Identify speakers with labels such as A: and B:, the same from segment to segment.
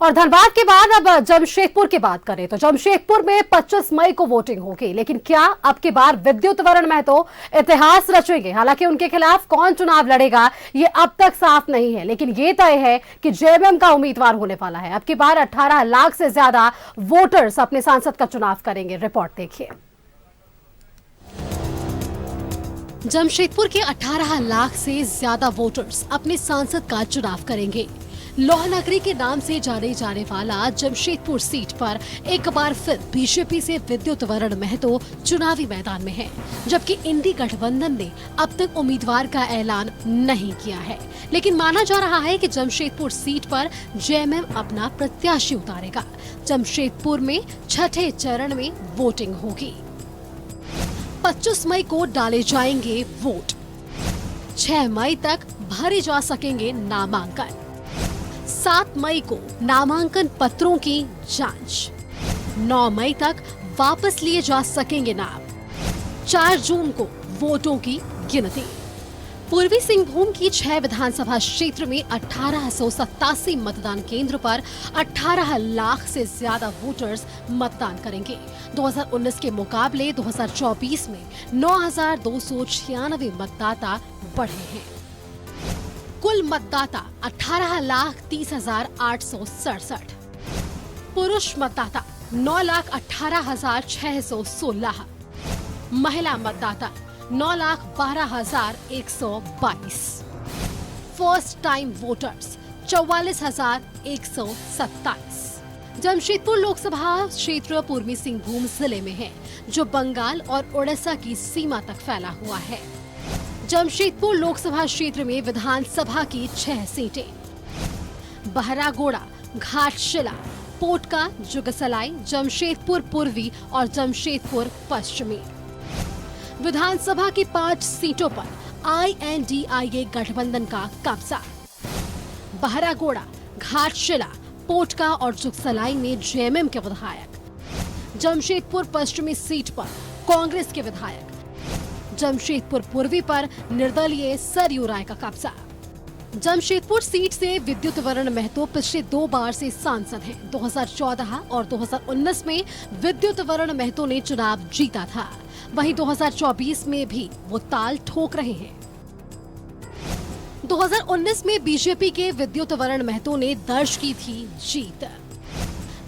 A: और धनबाद के बाद अब जमशेदपुर की बात करें तो जमशेदपुर में 25 मई को वोटिंग होगी, लेकिन क्या अब की बार विद्युत वरण महतो इतिहास रचेंगे? हालांकि उनके खिलाफ कौन चुनाव लड़ेगा ये अब तक साफ नहीं है, लेकिन ये तय है कि जेएमएम का उम्मीदवार होने वाला है। अब की बार 18 लाख से ज्यादा वोटर्स अपने सांसद का चुनाव करेंगे। रिपोर्ट देखिए। जमशेदपुर के 18 लाख से ज्यादा वोटर्स अपने सांसद का चुनाव करेंगे। लौह नगरी के नाम से जाने जाने वाला जमशेदपुर सीट पर एक बार फिर बीजेपी से विद्युत वरण महतो चुनावी मैदान में है, जबकि इंडी गठबंधन ने अब तक उम्मीदवार का ऐलान नहीं किया है। लेकिन माना जा रहा है कि जमशेदपुर सीट पर जेएमएम अपना प्रत्याशी उतारेगा। जमशेदपुर में छठे चरण में वोटिंग होगी। 25 मई को डाले जाएंगे वोट। 6 मई तक भरे जा सकेंगे नामांकन। 7 मई को नामांकन पत्रों की जांच। 9 मई तक वापस लिए जा सकेंगे नाम। 4 जून को वोटों की गिनती। पूर्वी सिंहभूम की 6 विधानसभा क्षेत्र में 1887 मतदान केंद्र पर 18 लाख से ज्यादा वोटर्स मतदान करेंगे। 2019 के मुकाबले 2024 में 9,296 मतदाता बढ़े हैं। कुल मतदाता 18,30,867। पुरुष मतदाता 9,18,616। महिला मतदाता 9,12,122। First time voters 44,127। Jamshedpur Lok Sabha क्षेत्र पूर्वी सिंहभूम जिले में है, जो बंगाल और उड़ीसा की सीमा तक फैला हुआ है। जमशेदपुर लोकसभा क्षेत्र में विधानसभा की 6 सीटें बहरागोड़ा, घाटशिला, पोटका, जुगसलाई, जमशेदपुर पूर्वी और जमशेदपुर पश्चिमी। विधानसभा की 5 सीटों पर INDIA गठबंधन का कब्जा। बहरागोड़ा, घाटशिला, पोटका और जुगसलाई में जेएमएम के विधायक। जमशेदपुर पश्चिमी सीट पर कांग्रेस के विधायक। जमशेदपुर पूर्वी पर निर्दलीय सरयू राय का कब्जा। जमशेदपुर सीट से विद्युत वरण महतो पिछले 2 बार से सांसद हैं। 2014 और 2019 में विद्युत वरण महतो ने चुनाव जीता था। वहीं 2024 में भी वो ताल ठोक रहे हैं। 2019 में बीजेपी के विद्युत वरण महतो ने दर्ज की थी जीत।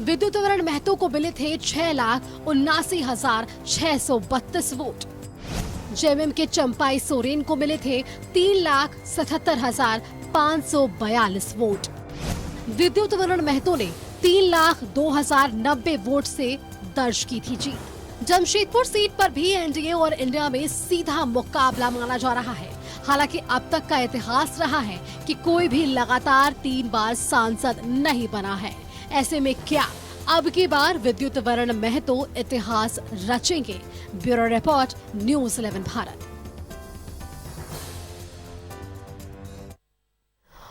A: विद्युत वरण महतो को मिले थे 6,79,632 वोट। जेएमएम के चंपाई सोरेन को मिले थे 3,77,542 वोट। विद्युत वरण महतो ने 3,02,090 वोट से दर्ज की थी जीत। जमशेदपुर सीट पर भी एनडीए और इंडिया में सीधा मुकाबला माना जा रहा है। हालांकि अब तक का इतिहास रहा है कि कोई भी लगातार 3 बार सांसद नहीं बना है। ऐसे में क्या अब की बार विद्युत वरण महतो इतिहास रचेंगे? Bureau report, news 11 Bharat.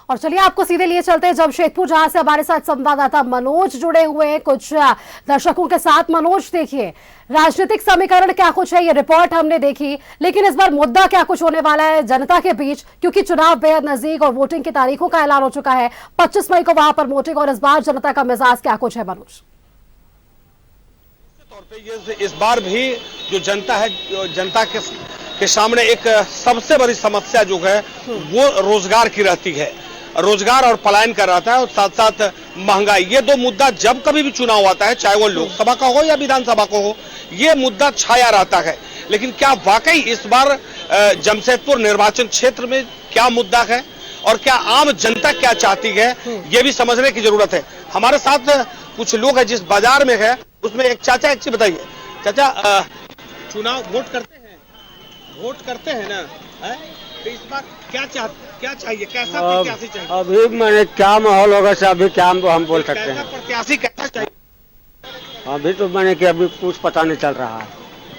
A: और चलिए आपको सीधे लिए चलते हैं जमशेदपुर, जहां से हमारे साथ संवाददाता मनोज जुड़े हुए हैं कुछ दर्शकों के साथ। मनोज, देखिए राजनीतिक समीकरण क्या कुछ है, ये रिपोर्ट हमने देखी, लेकिन इस बार मुद्दा क्या कुछ होने वाला है जनता के बीच, क्योंकि चुनाव बेहद नजदीक और वोटिंग की तारीखों का ऐलान हो चुका है। 25 मई को वहां पर वोटिंग, और इस बार जनता का मिजाज क्या कुछ है मनोज?
B: इस बार भी जो जनता है, जनता के सामने एक सबसे बड़ी समस्या जो है वो रोजगार की रहती है। रोजगार और पलायन कर रहा था, और साथ साथ महंगाई। ये 2 मुद्दा जब कभी भी चुनाव आता है, चाहे वो लोकसभा का हो या विधानसभा का हो, ये मुद्दा छाया रहता है। लेकिन क्या वाकई इस बार जमशेदपुर निर्वाचन क्षेत्र में क्या मुद्दा है और क्या आम जनता क्या चाहती है, ये भी समझने की जरूरत है। हमारे साथ कुछ लोग हैं जिस बाजार में है, उसमें एक चाचा, एक चीज बताइए चाचा, चुनाव वोट करते हैं ना, तो इस बार क्या चाहिए, कैसा प्रत्याशी चाहिए?
C: अभी मैंने क्या माहौल होगा सर, अभी क्या हम बोल सकते हैं?
B: प्रत्याशी कैसा चाहिए?
C: अभी तो मैंने कि अभी कुछ पता नहीं चल रहा है।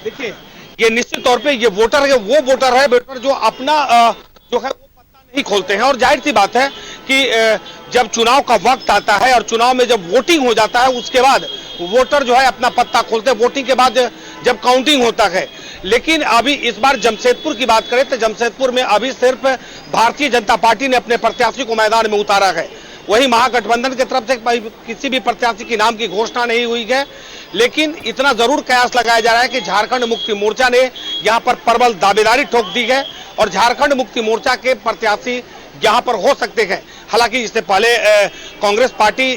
B: देखिए, ये निश्चित तौर पे ये वोटर है, वो वोटर है जो अपना जो है वो पत्ता नहीं खोलते हैं। और जाहिर सी बात है कि जब चुनाव का वक्त आता है और चुनाव में जब वोटिंग हो जाता है, उसके बाद वोटर जो है अपना पत्ता खोलते हैं। वोटिंग के बाद जब काउंटिंग होता है, लेकिन अभी इस बार जमशेदपुर की बात करें तो जमशेदपुर में अभी सिर्फ भारतीय जनता पार्टी ने अपने प्रत्याशी को मैदान में उतारा है। वही महागठबंधन की तरफ से किसी भी प्रत्याशी के नाम की घोषणा नहीं हुई है, लेकिन इतना जरूर कयास लगाया जा रहा है कि झारखंड मुक्ति मोर्चा ने यहां पर प्रबल दावेदारी ठोक दी है और झारखंड मुक्ति मोर्चा के प्रत्याशी यहां पर हो सकते हैं। हालांकि इससे पहले कांग्रेस पार्टी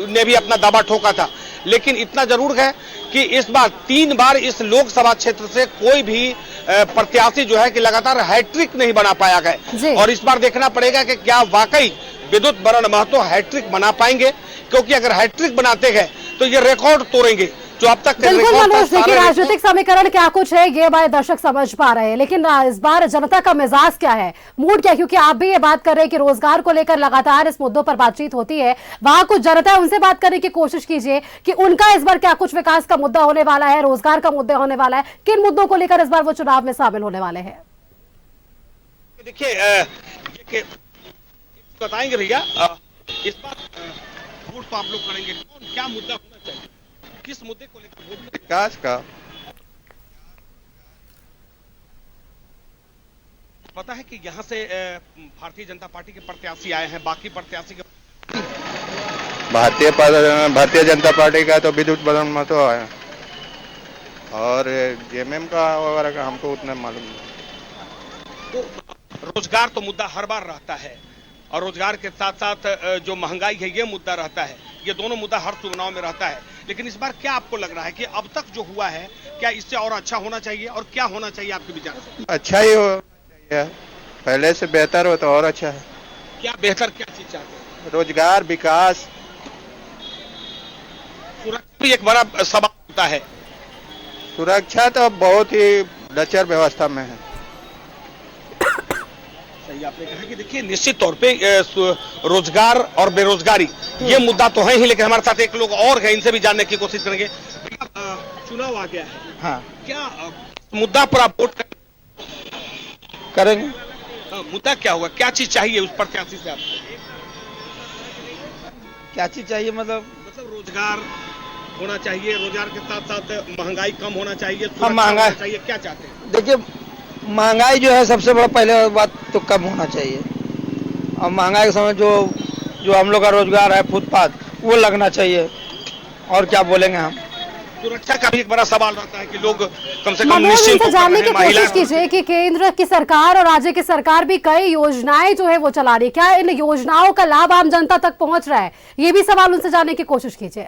B: ने भी अपना दावा ठोका था, लेकिन इतना जरूर है कि इस बार 3 बार इस लोकसभा क्षेत्र से कोई भी प्रत्याशी जो है कि लगातार हैट्रिक नहीं बना पाया है। और इस बार देखना पड़ेगा कि क्या वाकई विद्युत बरण महतो हैट्रिक बना पाएंगे, क्योंकि अगर हैट्रिक बनाते हैं तो ये रिकॉर्ड तोड़ेंगे जो अब तक।
A: बिल्कुल मनोज, देखिए राजनीतिक समीकरण क्या कुछ है ये हमारे दर्शक समझ पा रहे हैं, लेकिन इस बार जनता का मिजाज क्या है, मूड क्या है? क्योंकि आप भी ये बात कर रहे हैं कि रोजगार को लेकर लगातार इस मुद्दों पर बातचीत होती है, वहां कुछ जनता है उनसे बात करने की कोशिश कीजिए कि उनका इस बार क्या कुछ विकास का मुद्दा होने वाला है, रोजगार का मुद्दा होने वाला है, किन मुद्दों को लेकर इस बार वो चुनाव में शामिल होने वाले हैं।
B: देखिए बताएंगे भैया, इस बार वोट तो आप लोग करेंगे, कौन क्या मुद्दा होना चाहिए, किस मुद्दे को लेकर वोट?
D: विकास का।
B: पता है कि यहाँ से भारतीय जनता पार्टी के प्रत्याशी आए हैं, बाकी प्रत्याशी के
D: भारतीय जनता पार्टी का तो विद्युत बरण महतो है और जेएमएम का वगैरह का हमको उतना मालूम नहीं।
B: तो रोजगार तो मुद्दा हर बार रहता है और रोजगार के साथ साथ जो महंगाई है ये मुद्दा रहता है, ये दोनों मुद्दा हर चुनाव में रहता है। लेकिन इस बार क्या आपको लग रहा है कि अब तक जो हुआ है क्या इससे और अच्छा होना चाहिए, और क्या होना चाहिए आपके विचार से?
D: अच्छा ही हो चाहिए, पहले से बेहतर हो तो और अच्छा है।
B: क्या बेहतर, क्या चीज चाहते हैं?
D: रोजगार, विकास,
B: सुरक्षा भी एक बड़ा सवाल होता है।
D: सुरक्षा तो बहुत ही लचर व्यवस्था में है।
B: सही आपने कहा कि देखिए निश्चित तौर पे रोजगार और बेरोजगारी ये मुद्दा तो है ही, लेकिन हमारे साथ एक लोग और हैं, इनसे भी जानने की कोशिश करेंगे। चुनाव आ गया है,
E: हाँ,
B: क्या मुद्दा पर आप वोट
E: करेंगे?
B: मुद्दा क्या होगा, क्या चीज चाहिए उस प्रत्याशी से आपको?
E: क्या चीज चाहिए मतलब
B: रोजगार होना चाहिए, रोजगार के साथ साथ महंगाई कम होना चाहिए,
E: हाँ, महंगाई
B: चाहिए, क्या चाहते हैं?
E: देखिए महंगाई जो है सबसे बड़ा पहले बात तो कम होना चाहिए, और महंगाई के समय जो हम लोग का रोजगार है फुटपाथ वो लगना चाहिए, और क्या बोलेंगे हम।
B: सुरक्षा का भी एक बड़ा सवाल रहता है कि लोग कम से कम
A: मनोज इनसे जानने की कोशिश कीजिए कि केंद्र की सरकार और राज्य की सरकार भी कई योजनाएं जो है वो चला रही है, क्या इन योजनाओं का लाभ आम जनता तक पहुंच रहा है, ये भी सवाल उनसे जानने की कोशिश कीजिए।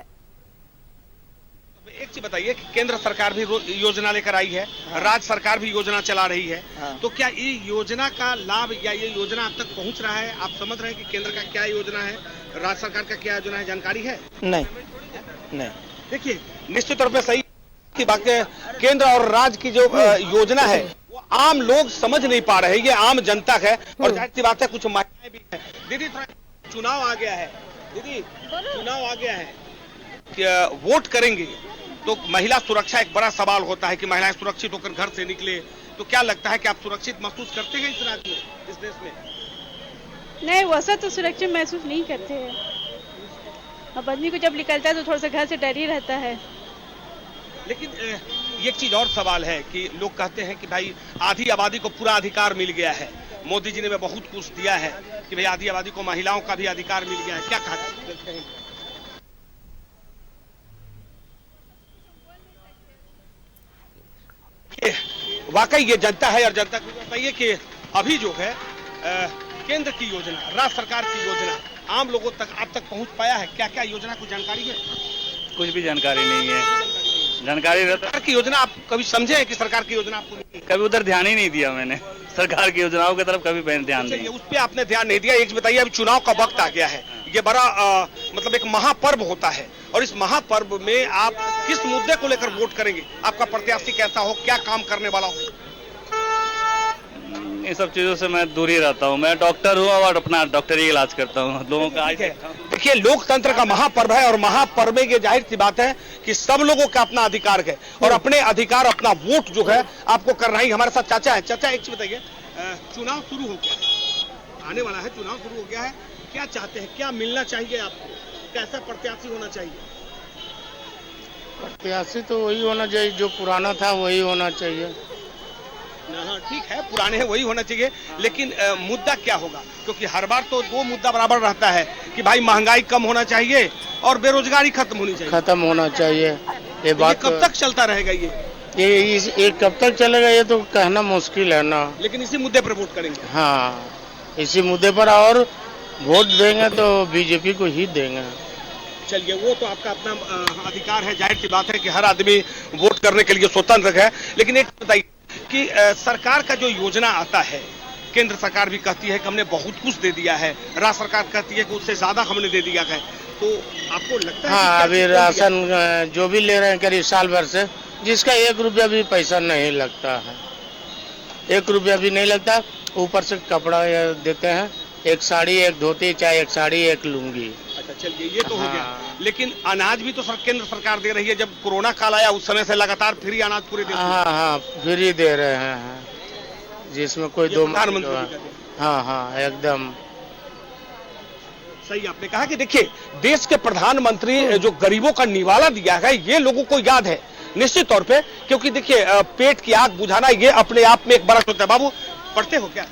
B: एक चीज बताइए कि केंद्र सरकार भी योजना लेकर आई है, राज्य सरकार भी योजना चला रही है, तो क्या ये योजना का लाभ या ये योजना आप तक पहुंच रहा है? आप समझ रहे हैं कि केंद्र का क्या योजना है, राज्य सरकार का क्या योजना है, जानकारी है?
E: नहीं।
B: देखिए निश्चित तौर पे सही की बात है, केंद्र और राज्य की जो योजना है वो आम लोग समझ नहीं पा रहे, ये आम जनता है। और जाहिर सी बात है कुछ महिलाएं भी है। दीदी थोड़ा चुनाव आ गया है, दीदी चुनाव आ गया है, वोट करेंगे तो महिला सुरक्षा एक बड़ा सवाल होता है कि महिलाएं सुरक्षित होकर घर से निकले, तो क्या लगता है कि आप सुरक्षित महसूस करते हैं इस राज्य में, इस देश में?
F: नहीं, वैसा तो सुरक्षित महसूस नहीं करते हैं। अब आदमी को जब निकलता है तो थोड़ा सा घर से डर ही रहता है।
B: लेकिन एक चीज और सवाल है कि लोग कहते हैं कि भाई आधी आबादी को पूरा अधिकार मिल गया है, मोदी जी ने बहुत कुछ दिया है कि भाई आधी आबादी को महिलाओं का भी अधिकार मिल गया है, क्या कहते हैं? वाकई ये जनता है, और जनता को बताइए कि अभी जो है केंद्र की योजना, राज्य सरकार की योजना आम लोगों तक आप तक पहुंच पाया है? क्या क्या योजना, कुछ जानकारी है?
G: कुछ भी जानकारी नहीं है। जानकारी
B: सरकार की योजना आप कभी समझे हैं कि सरकार की योजना आपको नहीं?
G: कभी उधर ध्यान ही नहीं दिया मैंने, सरकार की योजनाओं की तरफ कभी ध्यान नहीं।
B: उस पर आपने ध्यान नहीं दिया। एक बताइए, अभी चुनाव का वक्त आ गया है, ये बड़ा मतलब एक महापर्व होता है, और इस महापर्व में आप किस मुद्दे को लेकर वोट करेंगे? आपका प्रत्याशी कैसा हो, क्या काम करने वाला हो?
G: इन सब चीजों से मैं दूर ही रहता हूँ। मैं डॉक्टर हूँ और अपना डॉक्टरी इलाज करता हूँ लोगों का।
B: देखिए लोकतंत्र का महापर्व है, और महापर्व में ये जाहिर सी बात है कि सब लोगों का अपना अधिकार है, और अपने अधिकार, अपना वोट जो है आपको करना ही। हमारे साथ चाचा है। चाचा एक चीज बताइए, चुनाव शुरू हो गया है, आने वाला है, चुनाव शुरू हो गया है, क्या चाहते हैं, क्या मिलना चाहिए आपको, कैसा प्रत्याशी होना चाहिए?
H: प्रत्याशी तो वही होना चाहिए जो पुराना था, वही होना चाहिए।
B: हाँ ठीक है, पुराने हैं वही होना चाहिए, लेकिन मुद्दा क्या होगा? क्योंकि हर बार तो दो मुद्दा बराबर रहता है कि भाई महंगाई कम होना चाहिए और बेरोजगारी खत्म होनी चाहिए।
H: खत्म होना चाहिए। ये बात
B: कब तक चलता रहेगा
H: ये कब तक चलेगा ये तो कहना मुश्किल है ना।
B: लेकिन इसी मुद्दे पर वोट करेंगे।
H: हाँ, इसी मुद्दे पर, और वोट देंगे तो बीजेपी को ही देंगे।
B: चलिए, वो तो आपका अपना अधिकार है, जाहिर सी बात है कि हर आदमी वोट करने के लिए स्वतंत्र है। लेकिन एक बताइए कि सरकार का जो योजना आता है, केंद्र सरकार भी कहती है कि हमने बहुत कुछ दे दिया है, राज्य सरकार कहती है कि उससे ज्यादा हमने दे दिया है, तो आपको लगता है?
H: हाँ, अभी राशन जो भी ले रहे हैं करीब साल भर से, जिसका 1 रुपया भी पैसा नहीं लगता है, 1 रुपया भी नहीं लगता, ऊपर से कपड़ा देते हैं, एक साड़ी, एक धोती, चाहे एक साड़ी, एक लुंगी।
B: अच्छा चलिए, ये तो हो गया। लेकिन अनाज भी तो केंद्र सरकार दे रही है। जब कोरोना काल आया उस समय से लगातार फ्री अनाज पूरे देश में।
H: हाँ, फ्री दे रहे हैं, जिसमें कोई दो
B: प्रधानमंत्री।
H: हाँ, एकदम
B: सही आपने कहा कि देखिए, देश के प्रधानमंत्री जो गरीबों का निवाला दिया है, ये लोगों को याद है निश्चित तौर पे, क्योंकि देखिए पेट की आग बुझाना ये अपने आप में एक बड़ा होता है। बाबू, पढ़ते हो क्या?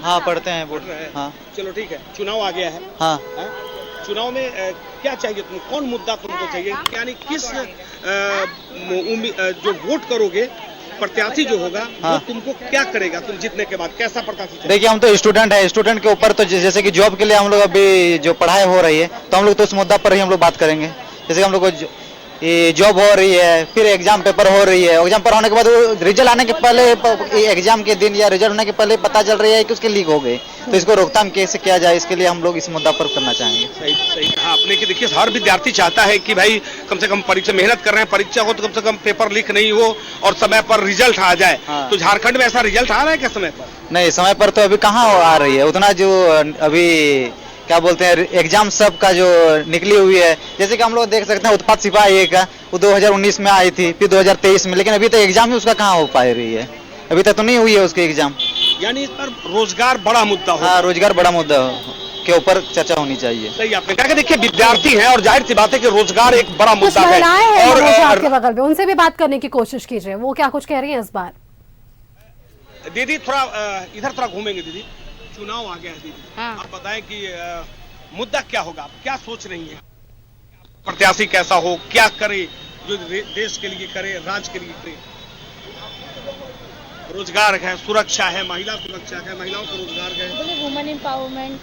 I: हाँ, पढ़ते हैं, वोट। हाँ,
B: चलो ठीक है, चुनाव आ गया है।
I: हाँ,
B: चुनाव में क्या चाहिए तुमको? कौन मुद्दा तुमको चाहिए? यानी किस जो वोट करोगे, प्रत्याशी जो होगा,
I: हाँ,
B: वो तुमको क्या करेगा? तुम जीतने के बाद कैसा प्रत्याशी चाहिए?
I: देखिए, हम तो स्टूडेंट है, स्टूडेंट के ऊपर तो जैसे कि जॉब के लिए हम लोग अभी जो पढ़ाई हो रही है, तो हम लोग तो उस मुद्दा पर ही हम लोग बात करेंगे। जैसे हम लोग को ये जॉब हो रही है, फिर एग्जाम पेपर हो रही है, एग्जाम पेपर होने के बाद रिजल्ट आने के पहले, एग्जाम के दिन या रिजल्ट होने के पहले पता चल रही है कि उसके लीक हो गए, तो इसको रोकथाम कैसे किया जाए, इसके लिए हम लोग इस मुद्दा पर करना चाहेंगे।
B: सही कहा आपने कि देखिए, हर विद्यार्थी चाहता है कि भाई कम से कम परीक्षा, मेहनत कर रहे हैं, परीक्षा हो तो कम से कम पेपर लीक नहीं हो और समय पर रिजल्ट आ जाए।
I: हाँ।
B: तो झारखंड में ऐसा रिजल्ट आ रहा है क्या समय पर?
I: नहीं, समय पर तो अभी कहाँ आ रही है उतना, जो अभी क्या बोलते हैं, एग्जाम सब का जो निकली हुई है। जैसे कि हम लोग देख सकते हैं उत्पाद सिपाही एक वो 2019 में आई थी, फिर 2023 में, लेकिन अभी तक एग्जाम ही उसका कहाँ हो पा रही है, अभी तक तो नहीं हुई है उसकी एग्जाम।
B: यानी इस पर रोजगार बड़ा मुद्दा हो।
I: हाँ, रोजगार बड़ा मुद्दा के ऊपर चर्चा होनी चाहिए।
B: सही आपने कहा कि देखिए, विद्यार्थी हैं और जाहिर सी बात है कि रोजगार एक बड़ा मुद्दा है।
A: और आपके बगल में उनसे भी बात करने की कोशिश कीजिए, वो क्या कुछ कह रही है इस बार।
B: दीदी थोड़ा इधर थोड़ा घूमेंगे। दीदी, चुनाव आ गया है दीदी,
F: हाँ।
B: आप बताएं कि मुद्दा क्या होगा, आप क्या सोच रही हैं? प्रत्याशी कैसा हो, क्या करे, जो देश के लिए करे, राज्य के लिए करे? रोजगार है, सुरक्षा है, महिला सुरक्षा है, महिलाओं को रोजगार है,
F: वुमेन एम्पावरमेंट।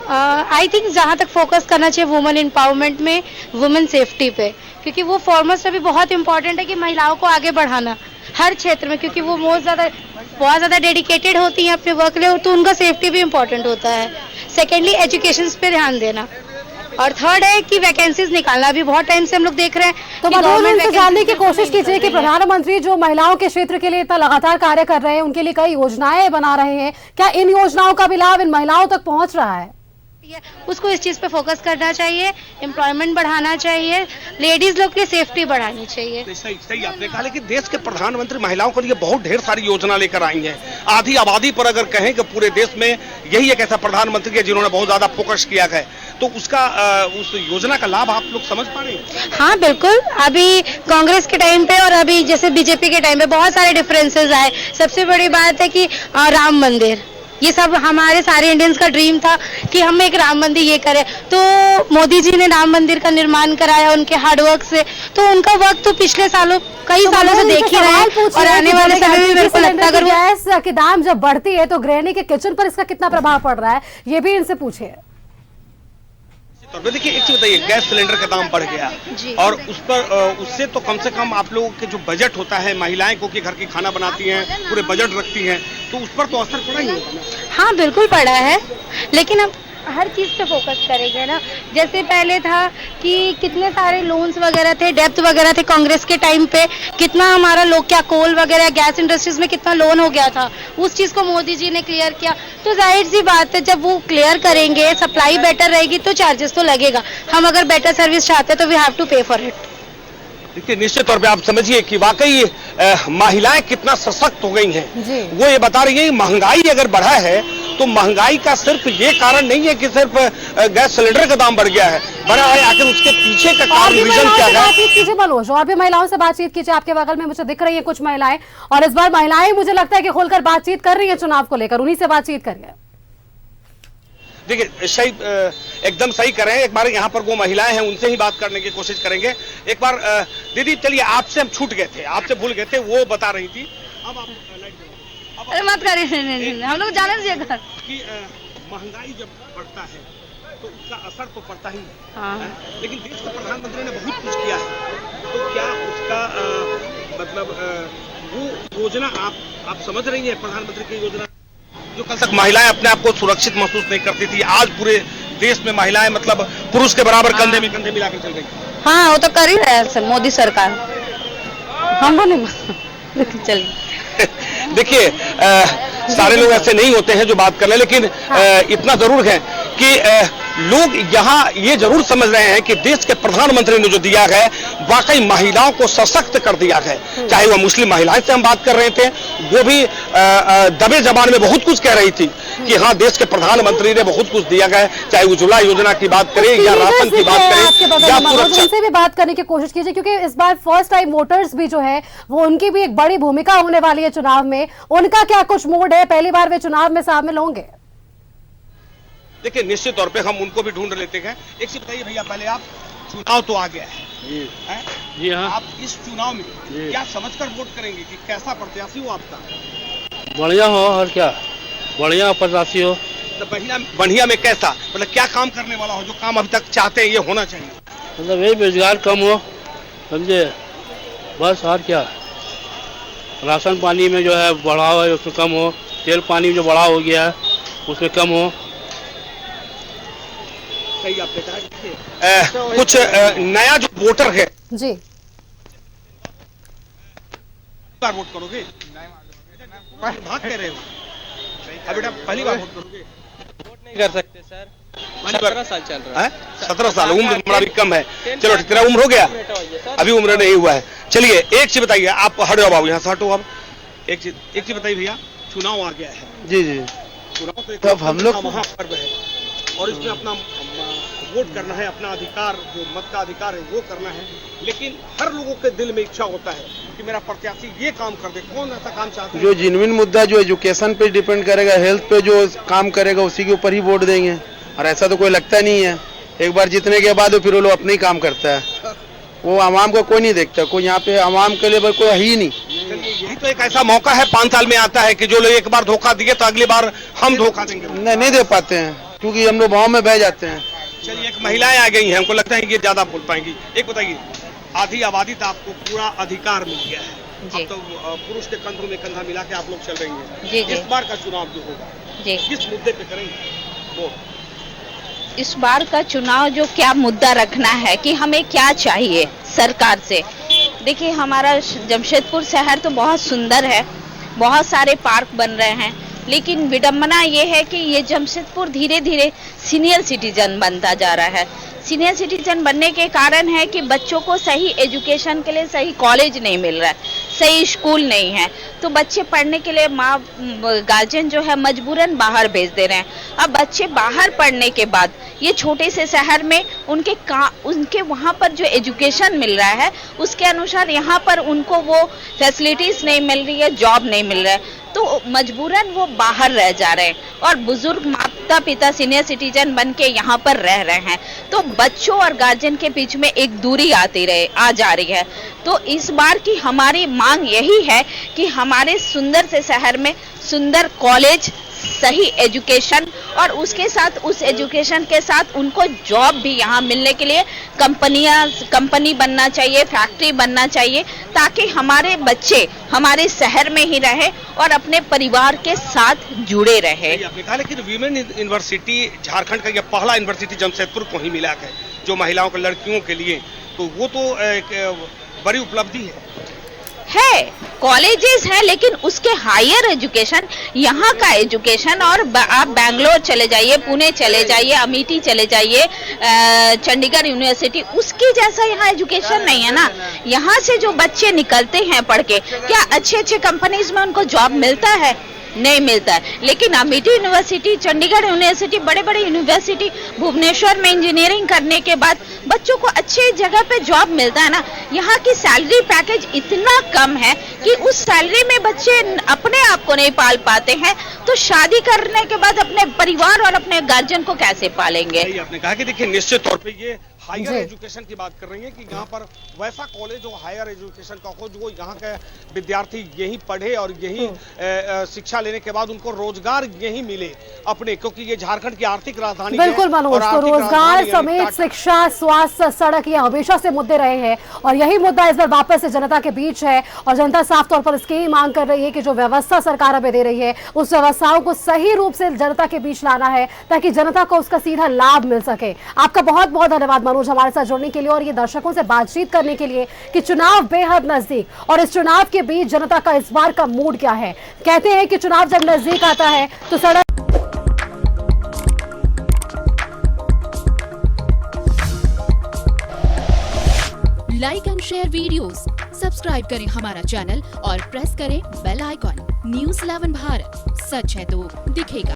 F: आई थिंक जहाँ तक फोकस करना चाहिए वुमेन एम्पावरमेंट में, वुमेन सेफ्टी पे, क्योंकि वो फॉरमोस्ट अभी बहुत इंपॉर्टेंट है कि महिलाओं को आगे बढ़ाना हर क्षेत्र में, क्योंकि वो बहुत ज़्यादा डेडिकेटेड होती हैं अपने वर्क लिए, तो उनका सेफ्टी भी इम्पोर्टेंट होता है। सेकेंडली, एजुकेशन पे ध्यान देना, और थर्ड है कि वैकेंसीज निकालना। अभी बहुत टाइम से हम लोग देख रहे हैं।
A: तो गवर्नमेंट से जानने की कोशिश कीजिए कि प्रधानमंत्री जो महिलाओं के क्षेत्र के लिए इतना लगातार कार्य कर रहे हैं, उनके लिए कई योजनाएं बना रहे हैं, क्या इन योजनाओं का भी लाभ इन महिलाओं तक पहुंच रहा है?
F: उसको इस चीज पे फोकस करना चाहिए, एम्प्लॉयमेंट बढ़ाना चाहिए, लेडीज लोग की सेफ्टी बढ़ानी चाहिए।
B: सही आपने कहा, लेकिन देश के प्रधानमंत्री महिलाओं के लिए बहुत ढेर सारी योजना लेकर आई हैं। आधी आबादी पर अगर कहें कि पूरे देश में यही एक ऐसा प्रधानमंत्री है जिन्होंने बहुत ज्यादा फोकस किया है, तो उसका उस योजना का लाभ आप लोग समझ पा रहे हैं?
F: हाँ बिल्कुल, अभी कांग्रेस के टाइम पे और अभी जैसे बीजेपी के टाइम पे बहुत सारे डिफरेंसेस आए। सबसे बड़ी बात है कि राम मंदिर, ये सब हमारे सारे इंडियंस का ड्रीम था कि हम एक राम मंदिर ये करें, तो मोदी जी ने राम मंदिर का निर्माण कराया उनके हार्डवर्क से। तो उनका वर्क तो पिछले सालों कई सालों से देख ही रहे हैं, और आने वाले समय में मेरे को लगता है अगर
A: गैस की दाम जब बढ़ती है तो गृहिणी के किचन पर इसका कितना प्रभाव पड़ रहा है, ये भी इनसे पूछिए।
B: देखिए, एक चीज बताइए, गैस सिलेंडर का दाम बढ़ गया और उस पर उससे तो कम से कम आप लोगों के जो बजट होता है, महिलाएं को कि घर की खाना बनाती हैं, पूरे बजट रखती हैं, तो उस पर तो असर पड़ा ही होगा ना?
F: हाँ बिल्कुल पड़ा है, लेकिन अब हर चीज पे फोकस करेंगे ना। जैसे पहले था कि कितने सारे लोन्स वगैरह थे, डेब्ट वगैरह थे कांग्रेस के टाइम पे, कितना हमारा लोग क्या कोल वगैरह गैस इंडस्ट्रीज में कितना लोन हो गया था, उस चीज को मोदी जी ने क्लियर किया। तो जाहिर सी बात है, जब वो क्लियर करेंगे, सप्लाई बेटर रहेगी तो चार्जेस तो लगेगा। हम अगर बेटर सर्विस चाहते हैं तो वी हैव टू पे फॉर इट।
B: देखिए, निश्चित तौर पे आप समझिए कि वाकई महिलाएं कितना सशक्त हो गई हैं। वो ये बता रही है महंगाई अगर बढ़ा है तो महंगाई का सिर्फ ये कारण नहीं है कि सिर्फ गैस सिलेंडर का दाम बढ़ गया है, बना है, आखिर उसके पीछे का
A: और भी
B: रीजन
A: महिलाओं
B: क्या
A: से
B: है?
A: बातचीत कीजिए मनोज, और भी महिलाओं से बातचीत कीजिए। आपके बगल में मुझे दिख रही है कुछ महिलाएं, और इस बार महिलाएं मुझे लगता है कि खुलकर बातचीत कर रही है चुनाव को लेकर, उन्हीं से बातचीत करिए।
B: देखिए सही, एकदम सही कर रहे हैं। एक बार यहाँ पर वो महिलाएं हैं, उनसे ही बात करने की कोशिश करेंगे। एक बार दीदी चलिए, आपसे हम छूट गए थे, आपसे भूल गए थे, वो बता रही थी। अब आप
F: अरे मत करिए, हम लोग जाने दीजिए घर
B: कि महंगाई जब बढ़ता है तो उसका असर तो पड़ता ही है।
F: हाँ।
B: लेकिन देश के प्रधानमंत्री ने बहुत कुछ किया है, तो क्या उसका मतलब वो योजना आप समझ रही हैं? प्रधानमंत्री की योजना जो कल तक महिलाएं अपने आप को सुरक्षित महसूस नहीं करती थी, आज पूरे देश में महिलाएं मतलब पुरुष के बराबर कंधे में कंधे मिलाकर चल रही हैं।
F: हाँ, वो तो कर ही रहे हैं मोदी सरकार, हम नहीं चलिए।
B: देखिए सारे लोग ऐसे नहीं होते हैं जो बात कर रहे हैं, लेकिन इतना जरूर है कि लोग यहाँ ये जरूर समझ रहे हैं कि देश के प्रधानमंत्री ने जो दिया है वाकई महिलाओं को सशक्त कर दिया है। चाहे वह मुस्लिम महिलाएं से हम बात कर रहे थे, वो भी दबे जबान में बहुत कुछ कह रही थी कि हाँ देश के प्रधानमंत्री ने बहुत कुछ दिया है, चाहे उज्ज्वला योजना की बात करें या राशन की बात करें या सुरक्षा।
A: उनसे भी बात करने की कोशिश कीजिए, क्योंकि इस बार फर्स्ट टाइम वोटर्स भी जो है वो उनकी भी एक बड़ी भूमिका होने वाली है चुनाव में। उनका क्या कुछ मूड है, पहली बार वे चुनाव में शामिल होंगे?
B: देखिए निश्चित तौर पे हम उनको भी ढूंढ लेते हैं। एक चीज बताइए भैया, पहले आप, चुनाव तो आ गया है
C: जी हाँ,
B: आप इस चुनाव में क्या समझकर वोट करेंगे कि कैसा प्रत्याशी हो आपका?
C: बढ़िया हो, और क्या बढ़िया प्रत्याशी हो।
B: तो बढ़िया में कैसा, मतलब क्या काम करने वाला हो, जो काम अभी तक चाहते हैं ये होना चाहिए?
C: मतलब यही बेरोजगार कम हो, समझे, बस, और क्या। राशन पानी में जो है बढ़ाव है उसमें कम हो, तेल पानी में जो बढ़ाव हो गया है उसमें कम हो।
B: सही आपने कहा। कुछ नया जो वोटर है
A: जी,
B: बार वोट करोगे? भाग कह रहे हो बेटा, पहली बार वोट करोगे?
J: वोट नहीं कर सकते सर, 17 साल चल रहा है।
B: 17 साल, उम्र हमारा भी कम है। चलो तेरा उम्र हो गया, अभी उम्र नहीं हुआ है। चलिए एक चीज बताइए, आप हटो बाबू, यहाँ से हटो। अब एक चीज बताइए भैया, चुनाव आ गया है।
E: जी जी,
B: चुनाव तो
E: तब हम लोग
B: महापर्व है और इसमें अपना वोट करना है, अपना अधिकार जो मत का अधिकार है वो करना है। लेकिन हर लोगों के दिल में इच्छा होता है कि मेरा प्रत्याशी ये काम कर दे। कौन ऐसा काम चाहता है?
E: जो जेन्युइन मुद्दा जो एजुकेशन पे डिपेंड करेगा, हेल्थ पे जो काम करेगा उसी के ऊपर ही वोट देंगे। और ऐसा तो कोई लगता नहीं है, एक बार जीतने के बाद फिर वो लोग अपने ही काम करता है, वो आवाम को कोई नहीं देखता। कोई यहाँ पे आवाम के लिए कोई है ही नहीं।
B: यही तो एक ऐसा मौका है 5 साल में आता है कि जो लोग एक बार धोखा दिए तो अगली बार हम धोखा देंगे।
E: नहीं दे पाते हैं, क्योंकि हम लोग भाव में बह जाते हैं।
B: चलिए एक महिलाएं आ गई हैं, हमको लगता है कि ये ज्यादा बोल पाएंगी। एक बताइए, आधी आबादी तो आपको पूरा अधिकार मिल गया है, अब तो पुरुष के कंधों में कंधा मिला के आप लोग चल रही हैं। इस बार का चुनाव जो होगा किस मुद्दे पे करेंगे वो?
K: इस बार का चुनाव जो क्या मुद्दा रखना है कि हमें क्या चाहिए सरकार से। देखिए हमारा जमशेदपुर शहर तो बहुत सुंदर है, बहुत सारे पार्क बन रहे हैं, लेकिन विडंबना ये है कि ये जमशेदपुर धीरे धीरे सीनियर सिटीजन बनता जा रहा है। सीनियर सिटीजन बनने के कारण है कि बच्चों को सही एजुकेशन के लिए सही कॉलेज नहीं मिल रहा है, सही स्कूल नहीं है, तो बच्चे पढ़ने के लिए माँ गार्जियन जो है मजबूरन बाहर भेज दे रहे हैं। अब बच्चे बाहर पढ़ने के बाद ये छोटे से शहर में उनके वहाँ पर जो एजुकेशन मिल रहा है उसके अनुसार यहाँ पर उनको वो फैसिलिटीज नहीं मिल रही है, जॉब नहीं मिल रहा है, तो मजबूरन वो बाहर रह जा रहे हैं और बुजुर्ग माता पिता सीनियर सिटीजन बन के यहाँ पर रह रहे हैं। तो बच्चों और गार्जियन के बीच में एक दूरी आ जा रही है। तो इस बार की हमारी मांग यही है कि हमारे सुंदर से शहर में सुंदर कॉलेज, सही एजुकेशन और उसके साथ उस एजुकेशन के साथ उनको जॉब भी यहाँ मिलने के लिए कंपनी बनना चाहिए, फैक्ट्री बनना चाहिए, ताकि हमारे बच्चे हमारे शहर में ही रहे और अपने परिवार के साथ जुड़े रहे।
B: आपने कहा लेकिन वीमेन यूनिवर्सिटी झारखंड का यह पहला यूनिवर्सिटी जमशेदपुर को ही मिला है जो महिलाओं के लड़कियों के लिए, तो वो तो एक बड़ी उपलब्धि
K: है। कॉलेजेस है लेकिन उसके हायर एजुकेशन, यहाँ का एजुकेशन, और आप बैंगलोर चले जाइए, पुणे चले जाइए, अमेठी चले जाइए, चंडीगढ़ यूनिवर्सिटी, उसकी जैसा यहाँ एजुकेशन नहीं है ना। यहाँ से जो बच्चे निकलते हैं पढ़ के, क्या अच्छे कंपनीज में उनको जॉब मिलता है? नहीं मिलता है। लेकिन अमिटी यूनिवर्सिटी, चंडीगढ़ यूनिवर्सिटी, बड़े बड़े यूनिवर्सिटी, भुवनेश्वर में इंजीनियरिंग करने के बाद बच्चों को अच्छे जगह पे जॉब मिलता है ना। यहाँ की सैलरी पैकेज इतना कम है कि उस सैलरी में बच्चे अपने आप को नहीं पाल पाते हैं, तो शादी करने के बाद अपने परिवार और अपने गार्जियन को कैसे पालेंगे।
B: आपने कहा कि देखिए निश्चित तौर पे ये हायर एजुकेशन की बात कर रही है कि यहाँ पर वैसा कॉलेज हो, हायर एजुकेशन का हो, जो यहाँ के विद्यार्थी यहीं पढ़े और यहीं शिक्षा लेने के बाद उनको रोजगार यहीं मिले अपने, क्योंकि ये झारखंड की आर्थिक राजधानी
A: बिल्कुल मनोज, तो रोजगार समेत शिक्षा, स्वास्थ्य, सड़क ये हमेशा से मुद्दे रहे हैं और यही मुद्दा इस बार वापस से जनता के बीच है। और जनता साफ तौर पर इसकी मांग कर रही है कि जो व्यवस्था सरकार हमें दे रही है उस व्यवस्थाओं को सही रूप से जनता के बीच लाना है ताकि जनता को उसका सीधा लाभ मिल सके। आपका बहुत बहुत धन्यवाद मनोज हमारे साथ जुड़ने के लिए और ये दर्शकों से बातचीत करने के लिए कि चुनाव बेहद नजदीक और इस चुनाव के बीच जनता का इस बार का मूड क्या है। कहते हैं कि चुनाव जब नजदीक आता है तो सड़क
L: like and share videos, subscribe करें हमारा चैनल और प्रेस करें बेल आइकॉन। न्यूज़ 11 भारत, सच है तो दिखेगा।